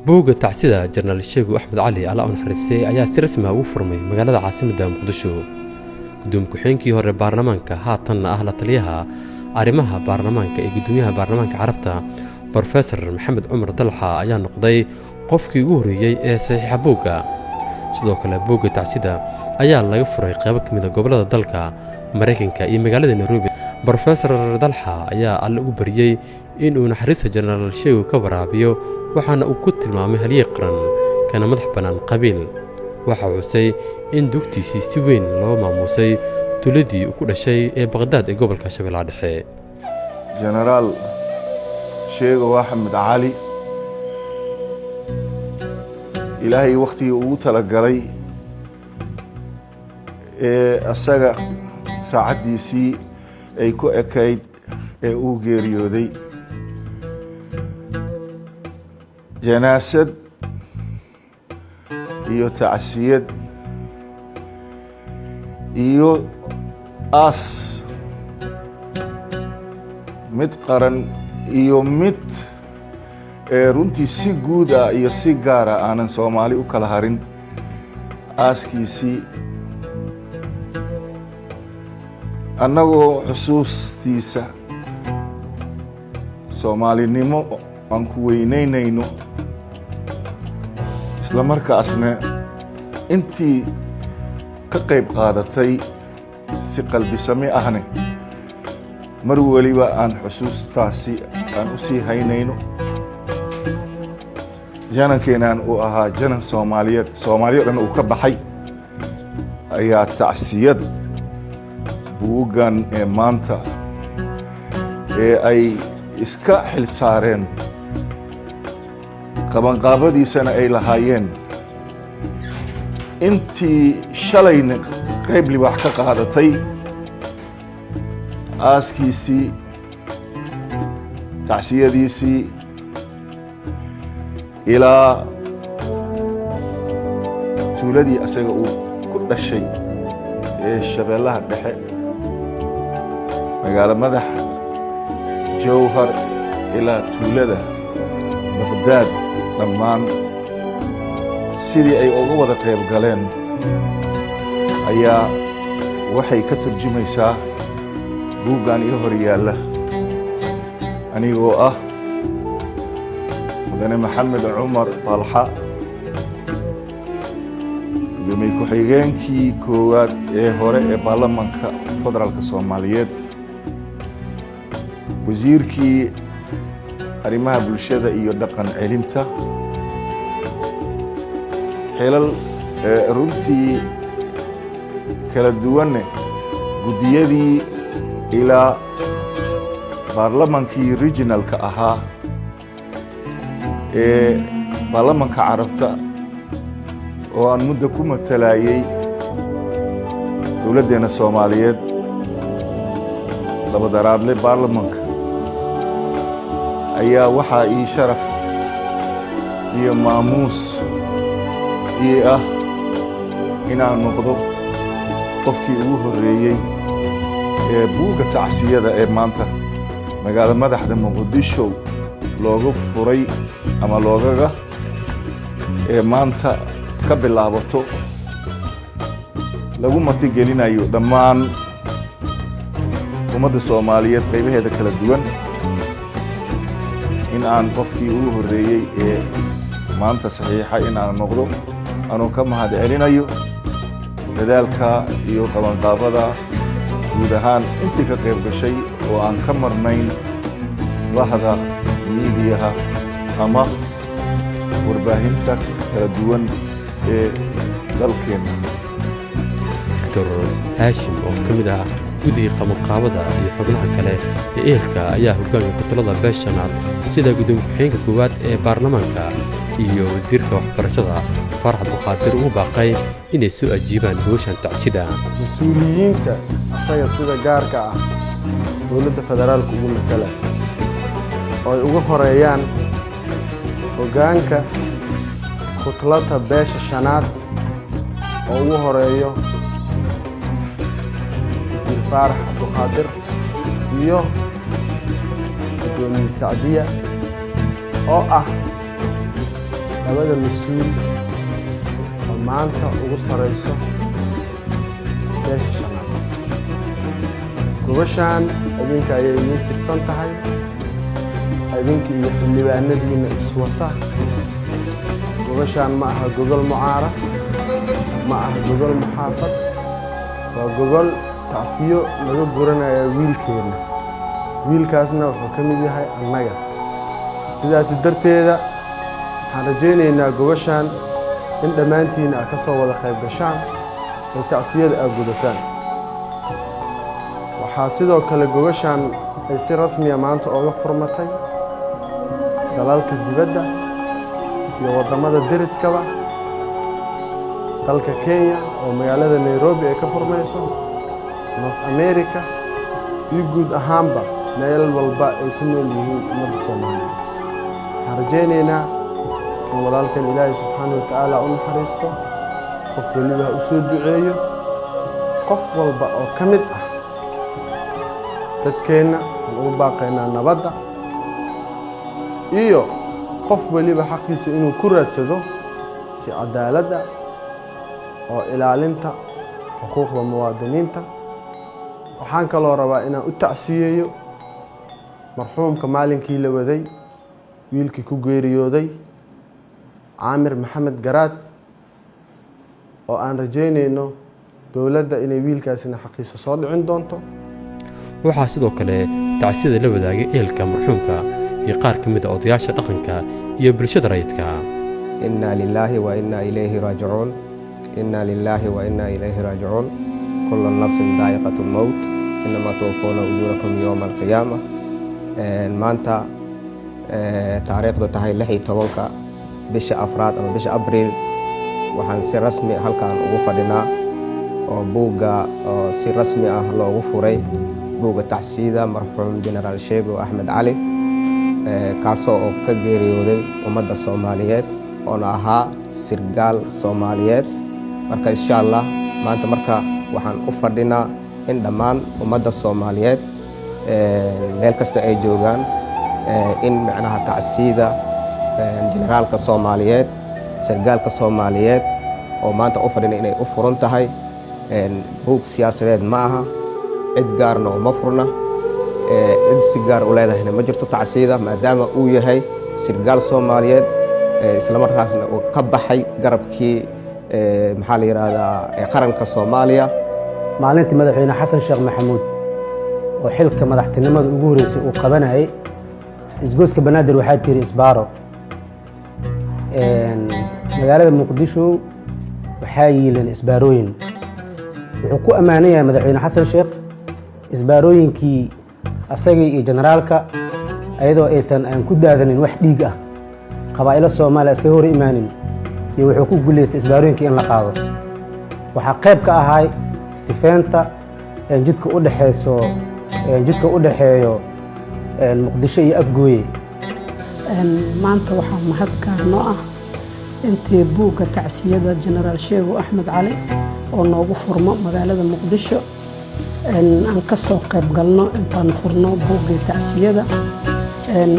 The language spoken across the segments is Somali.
buugga tacsida Jenaraal Sheego Axmed Cali Alla u naxariistay ayaa si rasmi ah u furmay magaalada caasimadda Muqdisho. Gudoomiye ku-xigeenkii hore baarlamaanka haatanna ah la taliyaha arrimaha baarlamaanka ee gudoomiyaha baarlamaanka Carabta Professor Maxamed Cumar Dalxa ayaa noqday qofkii ugu horeeyay ee saxiixa buugga. Sidoo kale buugga tacsida ayaa laga furay qaybo ka mid ah gobollada dalka Mareykanka iyo magaalada Nairobi. Professor Dalxa ayaa alla ugu bariyay in uu naxariista Jenaraal Sheego ka waraabiyo waxaana uu ku tilmaamay halyeey qaran kana madax bannaan qabiil. waxa uu xusay in dugtiisii si weyn loo maamusay tuuladii uu ku dhashay ee Baghdad ee gobolka Shabeellaha Dhexe. Jenaraal Sheego Axmed Cali ilaahay waqtigii ugu talagalay asaga saacadiisii ay ku ekayd ee uu geeriyooday janaasad iyo tacsiyad iyo aas mid qaran iyo mid runtii si guud ah iyo si gaar ah aanan Soomaali u kala harin aaskiisii annagoo xusuustiisa Soomaalinimo aan ku weynaynayno isla markaasna intii ka qayb qaadatay si qalbisami ahne mar waliba aan xusuustaasi aan u sii haynayno janankeenan uu ahaa janan Soomaaliyeed Soomaaliya dhan uu ka baxay ayaa tacsiyad buuggan ee maanta ee ay iska xil saareen qabanqaabadiisana ay lahaayeen intii shalayna qayb libaax ka qaadatay aaskiisii tacsiyadiisii ilaa tuuladii asaga uu ku dhashay ee Shabeellaha Dhexe magaalo madax Jowhar ilaa tuulada Baghdad dhammaan sidii ay uga wada qayb galeen ayaa waxay ka turjumaysaa buuggan iyo hor yaalla anigoo ah mudane Maxamed Cumar Dalxa gudoomiye ku-xigeenkii koowaad ee hore ee baarlamaanka federaalka Soomaaliyeed wasiirkii arrimaha bulshada iyo dhaqan celinta xilal runtii kala duwan gudiyadii ilaa baarlamaankii regionalka ahaa ee baarlamaanka Carabta oo aan muddo ku matalayay dowladdeena Soomaaliyeed laba daraadle baarlamaanka ayaa waxaa ii sharaf iyo maamuus ii ah inaan noqdo qofkii ugu horeeyay ee buugga tacsiyada ee maanta magaalada madaxda Muqdisho loogu furay ama loogaga maanta ka bilaabato lagu martigelinayo dhammaan ummadda Soomaaliyeed qaybaheeda kala duwan in aan qofkii ugu horeeyay ee maanta saxiixa in aan noqdo anoo ka mahad celinayo dadaalka iyo qabanqaabada guud ahaan intii ka qayb gashay oo aan ka marnayn bahda miidiyaha ama warbaahinta kala duwan ee dalkeena. Dr. Hashim oo ka mid ah guddiga qabanqaabada iyo xubnaha kale ee ehelka ayaa hoggaanka kutalada beeshanaad sida gudoomiye ku-xigeenka koowaad ee baarlamaanka iyo wasiirka waxbarashada Farxad Buqaadir ugu baaqay inay soo ajiibaan hawshan tacsida. Mas'uuliyiinta asaga sida gaarka ah dowladda federaalka ugu matala oo ay uga horeeyaan hoggaanka kutalada beesha shanaad oo ugu horeeyo wasiir Farxad Buqaadir iyo gudoomiye Sacdiya oo ah labada mas-uul oo maanta ugu sarayso beesha shanaad. Gobashaan idinka ayay idin fidsan tahay, idinka iyo xildhibaanadiina iswata. Gobashaan ma aha gogol mucaarad, ma aha gogol muxaafad, waa gogol tacsiyo laga guranaya wiilkeena. wiilkaasna wuxuu ka mid yahay annaga. sidaas darteeda waxaan rajaynaynaa gobashaan in dhammaantiin aad ka soo wada qayb gashaan oo tacsiyada aad gudataan. waxaa sidoo kale gobashaan ay si rasmiya maanta ooga furmatay dalalka dibadda iyo waddamada deriskaba. dalka Kenya oo magaalada Nairobi ay ka furmayso, North America iyo guud ahaanba meel walba ay ku nool yihiin ummadda Soomaaliyeed. waxaan rajaynaynaa in walaalkan Ilaahay subxaanahu wa tacaala u naxariisto, qof waliba u soo duceeyo, qof walba oo ka mid ah dadkeenna aan ugu baaqaynaa nabadda, iyo qof waliba xaqiisa inuu ku raadsado si cadaaladda oo ilaalinta xuquuqda muwaadiniinta. waxaan kaloo rabaa inaan u tacsiyeeyo marxuumka maalinkii la waday wiilkii ku geeriyooday Caamir Maxamed Garaad, oo aan rajaynayno dowladda inay wiilkaasina xaqiisa soo dhicin doonto. waxaa sidoo kale tacsiyada la wadaagay ehelka marxuumka iyo qaar ka mid ah odayaasha dhaqanka iyo bulshada rayidka. inna lillahi wa inna ilayhi raaji'uun, inna lillahi wa inna ilayhi raaji'uun, kullu nafsin daa'iqatul mawt, innamaa tuwaffawna ujuurakum yawma al-qiyaamah. maanta taariikhdu tahay 16 bisha afraad ama bisha Abriil, waxaan si rasmi halkaan ugu fadhinaa oo buugga oo si rasmi ah loogu furay buugga tacsiyada marxuum Generaal Sheego Axmed Cali, kaasoo oo ka geeriyooday ummadda Soomaaliyeed oona ahaa sirgaal Soomaaliyeed. marka insha Allah maanta waxaan u fadhinaa in dhammaan ummadda Soomaaliyeed meel kasta ay joogaan in macnaha tacsiyada generaalka Soomaaliyeed, sirgaalka Soomaaliyeed oo maanta u fadhina inay u furan tahay. buug siyaasadeed ma aha, cid gaarna uma furna, cid si gaar u leedahayna ma jirto tacsiyada, maadaama uu yahay sirgaal Soomaaliyeed isla markaasna uu ka baxay garabkii maxaa la yiraahdaa qaranka Soomaaliya. maalintii madaxweyne xasan sheekh maxamuud oo xilka madaxtinimada ugu horeysay uu qabanayay isgoyska banaadir waxaa tiri isbaaro. magaalada muqdisho waxaa yiileen isbaarooyin. wuxuu ku amaanan yahay madaxweyne xasan sheekh isbaarooyinkii asagii iyo generaalka ayadoo aysan aan ku daadanin wax dhiig ah qabaa'ilo Soomaaliya iska hor imaanin, iyo wuxuu ku guuleystay isbaarooyinkii in la qaado. waxaa qayb ka ahay sifeenta jidka u dhaxeeyo muqdisho iyo afgooye. maanta waxaa mahadkaarno ah intii buugga tacsiyada Generaal Sheego Axmed Cali oo noogu furmo magaalada muqdisho aan ka soo qayb galno intaan furno buugga tacsiyada.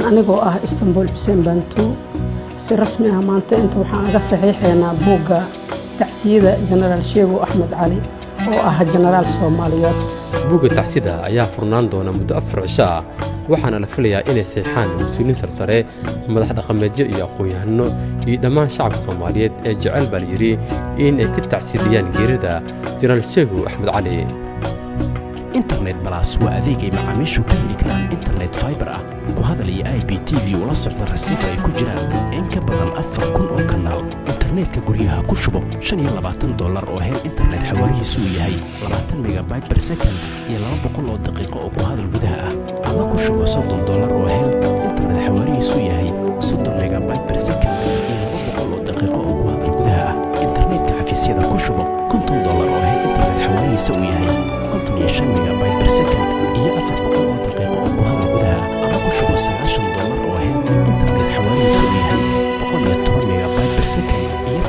anigoo ah Istanbul Xuseen Bantu, si rasmi ah maanta inta waxaan aga saxiixaynaa buugga tacsiyada Generaal Sheego Axmed Cali oo ah generaal Soomaaliyeed. buugga tacsiyada ayaa furnaan doona muddo 4 cisho ah, waxaana la filayaa inay seexaan mas'uuliyiin sarsare, madax dhaqameedyo iyo aqoon-yahano iyo dhammaan shacabka Soomaaliyeed ee jecel baa la yiri in ay ka tacsiidiyaan geerida Generaal Sheego Axmed Cali. internet plus waa adeeg ay macaamiishu ka heli karaan internet fiber ah, ku hadal iyo IPTV ula socda rasiifar ay ku jiraan in ka badan 4,000 oo kanaal. internetka guryaha ku shubo $25 oo hel internet xawaarihiisu yahay 20 megabyte per second iyo 200 oo daqiiqo oo ku hadal gudaha ah, ama ku shubo $30 oo hel internet xawaarihiisu yahay 30 megabyte per second iyo 200 oo daqiiqo oo ku hadal gudaha ah. internetka xafiisyada ku shubo $50 oo hel internet xawaarihiisu yahay 55 megabyte per second iyo 400 oo daqiiqo oo ku hadal gudaha ah, ama ku shubo $90 oo hel internet xawaarihiisu yahay 110 megabyte per second iyo